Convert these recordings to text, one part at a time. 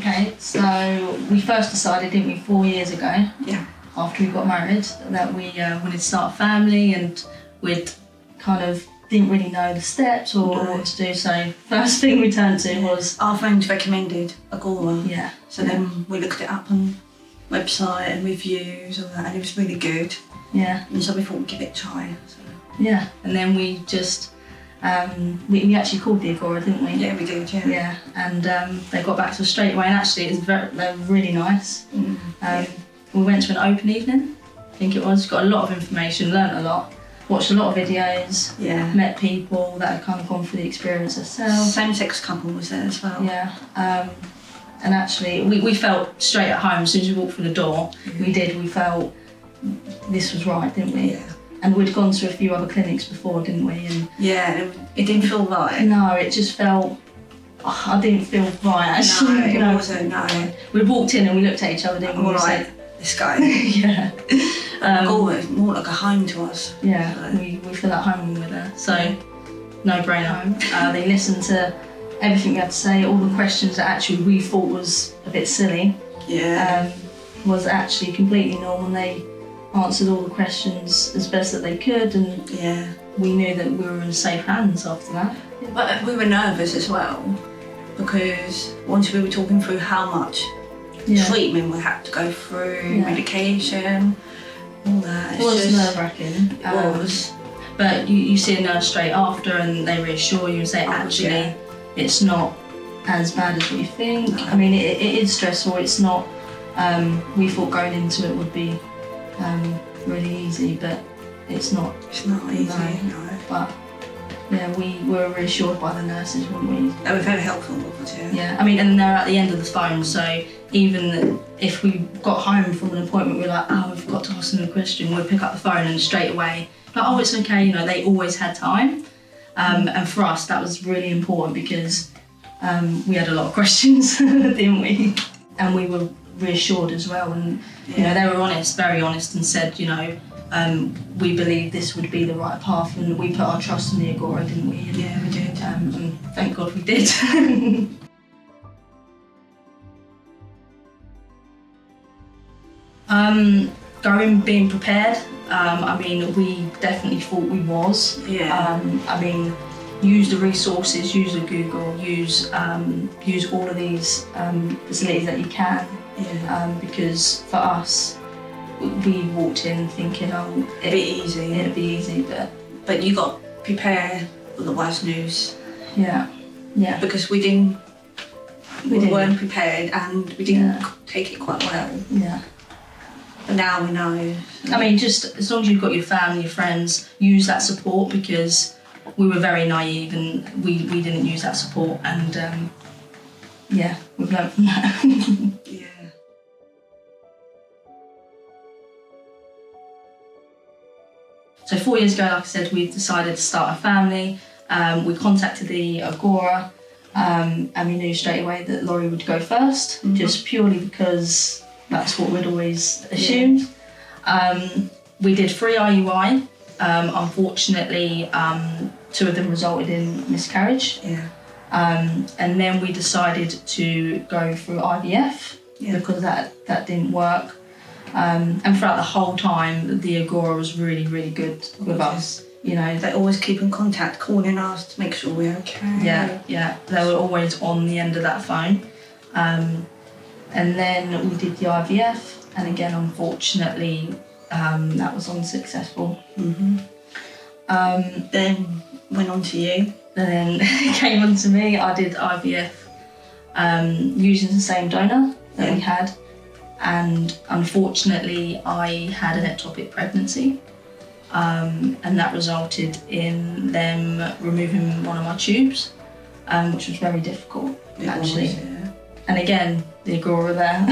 Okay, so we first decided, didn't we, 4 years ago? Yeah. After we got married, that we wanted to start a family, and we'd kind of didn't really know the steps or what to do. So first thing we turned to was our friends recommended Agora. Yeah. So then we looked it up on website and reviews and that, and it was really good. Yeah. And so we thought we'd give it a try. So. Yeah. And then we just we actually called the Agora, didn't we? Yeah, we did. Yeah. Yeah. And they got back to us straight away, and actually they're really nice. We went to an open evening, I think it was. Got a lot of information, learnt a lot. Watched a lot of videos, met people that had kind of gone through the experience themselves. Same-sex couple was there as well. Yeah, and actually we felt straight at home as soon as we walked through the door. We felt this was right, didn't we? Yeah. And we'd gone to a few other clinics before, didn't we? And yeah, it didn't feel right. No, it just felt, I didn't feel right actually. No, it wasn't, no. We walked in and we looked at each other, didn't we? Right, this guy. Yeah. It's more like a home to us. Yeah, so. we feel at home when we were there. So, no brainer. They listened to everything we had to say, all the questions that actually we thought was a bit silly. Yeah. Was actually completely normal, and they answered all the questions as best that they could, and we knew that we were in safe hands after that. But we were nervous as well, because once we were talking through how much treatment we had to go through, medication, all that. It was nerve-wracking. It was. But you see a nurse straight after and they reassure you and say, actually, it's not as bad as what you think. No. I mean, it is stressful. It's not, we thought going into it would be really easy, but it's not. It's not easy, no. But yeah, we were reassured by the nurses, weren't we? They were very helpful, yeah. I mean, and they're at the end of the phone, so even if we got home from an appointment, we're like, oh, we've got to ask them a question, we'd pick up the phone and straight away, like, oh, it's okay, you know, they always had time. And for us, that was really important because we had a lot of questions, didn't we? And we were reassured as well, and you know, they were honest, very honest, and said, you know, we believe this would be the right path, and we put our trust in the Agora, didn't we? And, yeah, we did. And thank God we did. Being prepared. I mean, we definitely thought we was. Yeah. I mean, use the resources, use the Google, use all of these facilities that you can. Yeah. Because for us, we walked in thinking, oh, it'd be easy, but you got prepared for the worst news. Yeah. Yeah. Because we weren't prepared, and we didn't take it quite well. Yeah. But now we know. So. I mean, just as long as you've got your family, your friends, use that support, because we were very naive and we didn't use that support, and we've learned from that. Yeah. So 4 years ago, like I said, we decided to start a family. We contacted the Agora, and we knew straight away that Laurie would go first, just purely because that's what we'd always assumed. We did 3 IUI. Unfortunately, 2 of them resulted in miscarriage. Yeah. And then we decided to go through IVF because that didn't work. And throughout the whole time, the Agora was really, really good with us. You know, they always keep in contact, calling us to make sure we're okay. Yeah. They were always on the end of that phone. And then we did the IVF, and again, unfortunately, that was unsuccessful. Then went on to you. And then it came on to me. I did IVF using the same donor that we had, and unfortunately, I had an ectopic pregnancy, and that resulted in them removing one of my tubes, which was very difficult, actually. And again, the Agora there.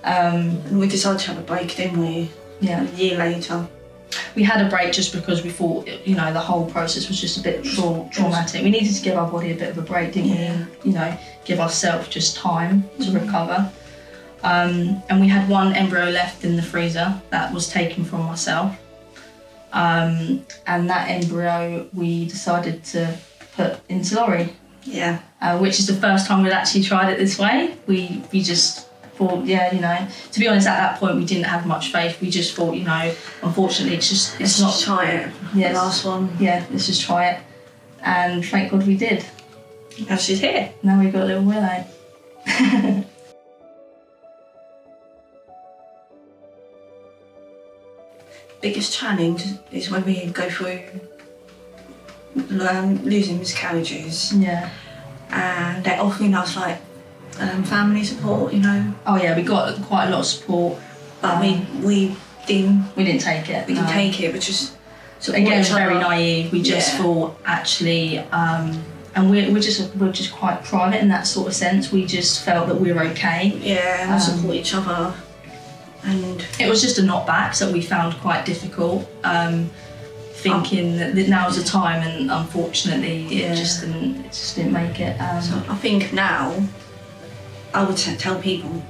And we decided to have a break, didn't we? Yeah. A year later. We had a break just because we thought, you know, the whole process was just a bit traumatic. We needed to give our body a bit of a break, didn't we? You know, give ourselves just time to recover. And we had 1 embryo left in the freezer that was taken from myself. And that embryo we decided to put into Laurie. Yeah. Which is the first time we'd actually tried it this way. We just thought, to be honest, at that point we didn't have much faith. We just thought, unfortunately it's let's not. Just try it. Yes. The last one. Yeah, let's just try it. And thank God we did. Now she's here. Now we've got a little Willow. Biggest challenge is when we go through losing miscarriages. Yeah. And they're offering us like family support, Oh yeah, we got quite a lot of support. But we didn't take it. We didn't take it, which is again very naive. We just thought actually, and we're just quite private in that sort of sense. We just felt that we were okay. Yeah, and support each other. And it was just a knockback that we found quite difficult. Thinking that now's the time, and unfortunately it just didn't make it. So I think now I would tell people,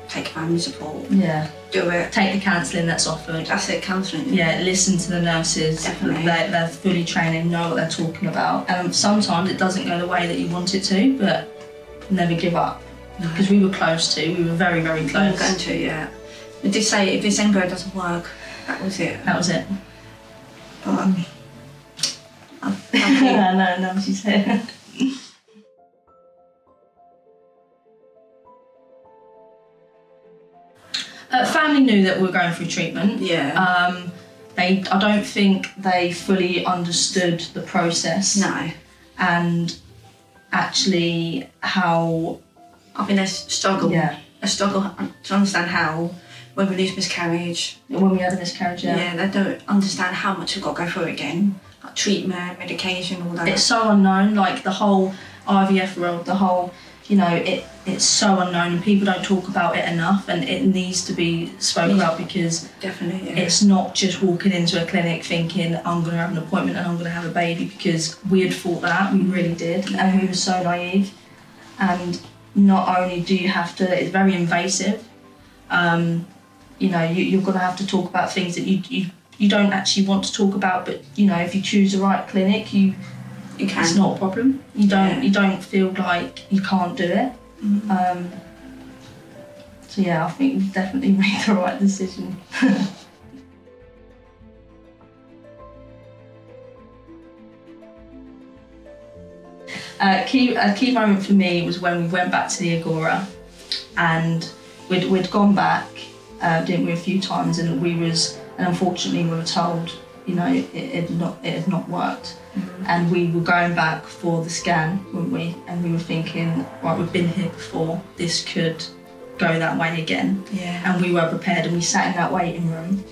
take family support. Yeah. Do it. Take the counselling that's offered. That's it, counselling. Yeah, listen to the nurses. Definitely. They're fully trained and know what they're talking about. And sometimes it doesn't go the way that you want it to, but never give up. Because we were close to. We were very, very close. We were going to, yeah. We did say if this embryo doesn't work, that was it. That was it. But I think... no, she said. Family knew that we were going through treatment. Yeah. I don't think they fully understood the process. No. And actually how... I think there's struggle. Yeah. A struggle to understand how, when we lose miscarriage... When we had a miscarriage, Yeah, they don't understand how much we've got to go through again. Like treatment, medication, all that. It's so unknown, like the whole IVF world, the whole... it's so unknown and people don't talk about it enough, and it needs to be spoken about because definitely it's not just walking into a clinic thinking I'm going to have an appointment and I'm going to have a baby, because we had thought that, we really did, and we were so naive. And not only do you have to, it's very invasive, you're going to have to talk about things that you don't actually want to talk about, but if you choose the right clinic, you can. It's not a problem. You don't feel like you can't do it. Mm-hmm. So yeah, I think we've definitely made the right decision. A key moment for me was when we went back to the Agora, and we'd gone back, didn't we, a few times, and unfortunately we were told, it had not worked. Mm-hmm. And we were going back for the scan, weren't we? And we were thinking, right, we've been here before, this could go that way again. Yeah. And we were prepared, and we sat in that waiting room,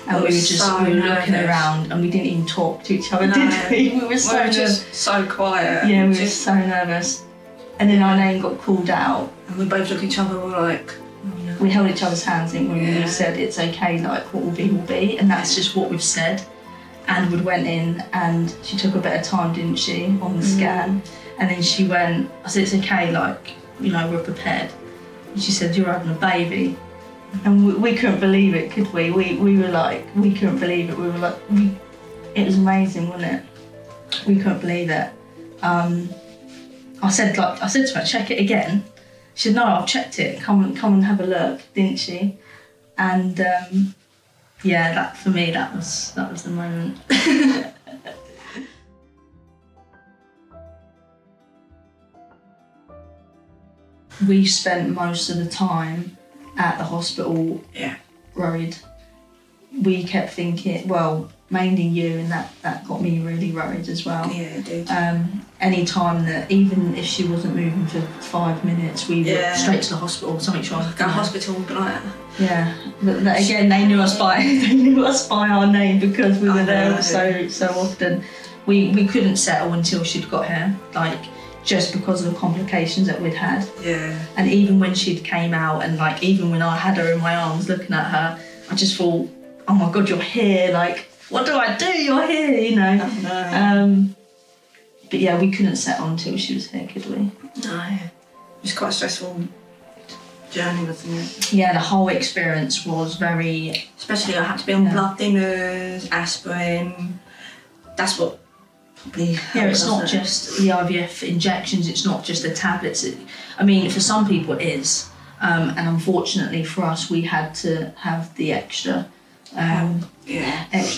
and we were looking around, and we didn't even talk to each other, did we? We were just so quiet. Yeah, we were so nervous. And then our name got called out, and we both looked at each other and were like, oh, no. We held each other's hands, didn't we? And we said, it's okay, like what will be, and that's just what we've said. And we went in, and she took a bit of time, didn't she, on the scan? And then she went, I said, it's okay, like, we're prepared. And she said, you're having a baby. And we couldn't believe it, could we? We were like, we couldn't believe it. We were like, it was amazing, wasn't it? We couldn't believe it. I said to her, check it again. She said, no, I've checked it. Come and have a look, didn't she? And yeah, that for me, that was the moment. We spent most of the time at the hospital worried. We kept thinking, well, mainly you, and that got me really worried as well. Yeah, it did. Any time that, even if she wasn't moving for 5 minutes, we were straight to the hospital, something wrong. Go to hospital, like... Yeah, but again, they knew us by our name because we were there so often. We couldn't settle until she'd got here, like, just because of the complications that we'd had. Yeah. And even when she'd came out, and like even when I had her in my arms looking at her, I just thought, oh my God, you're here, like, what do I do? You're here, Oh, no. But yeah, we couldn't settle until she was here, could we? No. It was quite a stressful journey, wasn't it? Yeah, the whole experience was very... Especially I had to be on blood thinners, aspirin. That's what probably it's not just the IVF injections, it's not just the tablets. I mean, for some people it is, and unfortunately for us, we had to have the extra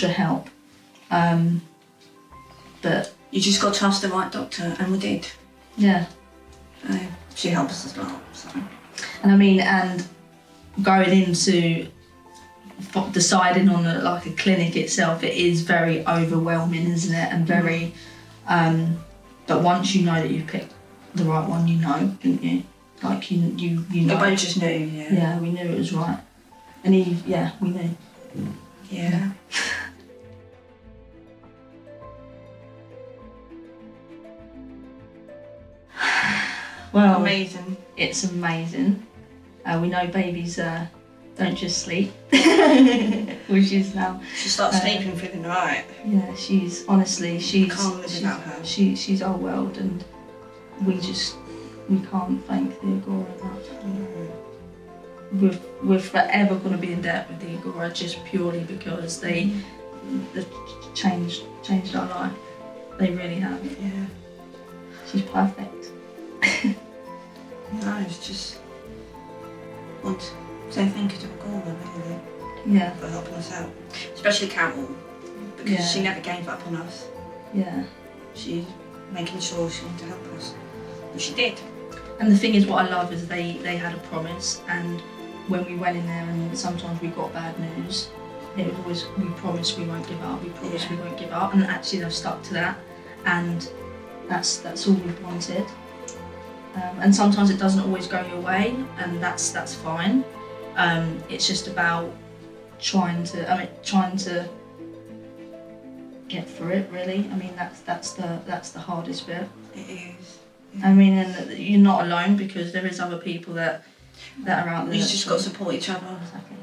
help. But you just got to trust the right doctor, and we did. Yeah. She helped us as well. So. And I mean, and going into deciding on a clinic itself, it is very overwhelming, isn't it? And very, but once you know that you've picked the right one, you know, didn't you? Like you know. Everybody just knew, yeah. Yeah, we knew it was right. And we knew. Yeah. Well, amazing. It's amazing. We know babies don't just sleep, which is now. She starts sleeping through the night. Yeah, she's can't live without her. She's our world, and we can't thank the Agora enough. We're forever going to be in debt with the Agora, just purely because they've changed our life. They really have. Yeah. She's perfect. No, it's just want to say thank you to Agora, really. Yeah. For helping us out, especially Carol, because she never gave up on us. Yeah. She's making sure she wanted to help us, and she did. And the thing is, what I love is they had a promise, and when we went in there, and sometimes we got bad news, it was always, we promise we won't give up. We promise we won't give up, and actually they've stuck to that, and that's all we've wanted. And sometimes it doesn't always go your way, and that's fine. It's just about trying to get through it. Really, I mean that's the hardest bit. It is. Yeah. I mean, and you're not alone, because there is other people that are out there. You just got to support each other. Exactly.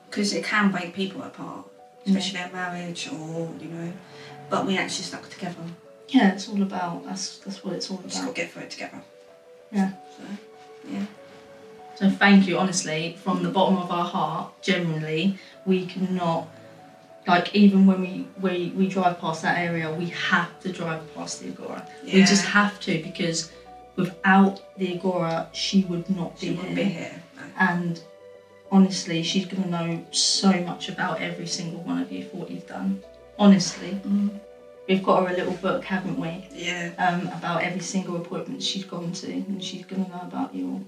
Because it can break people apart, especially their marriage, or but we actually stuck together. Yeah, it's all about that's what it's all about. Just got to get through it together. Yeah. So, yeah. So thank you, honestly, from the bottom of our heart. Genuinely, we cannot, even when we drive past that area, we have to drive past the Agora. Yeah. We just have to, because without the Agora, she would not be here. She wouldn't be here. No. And honestly, she's going to know so much about every single one of you for what you've done. Honestly. We've got her a little book, haven't we? Yeah. About every single appointment she's gone to, and she's going to know about you all.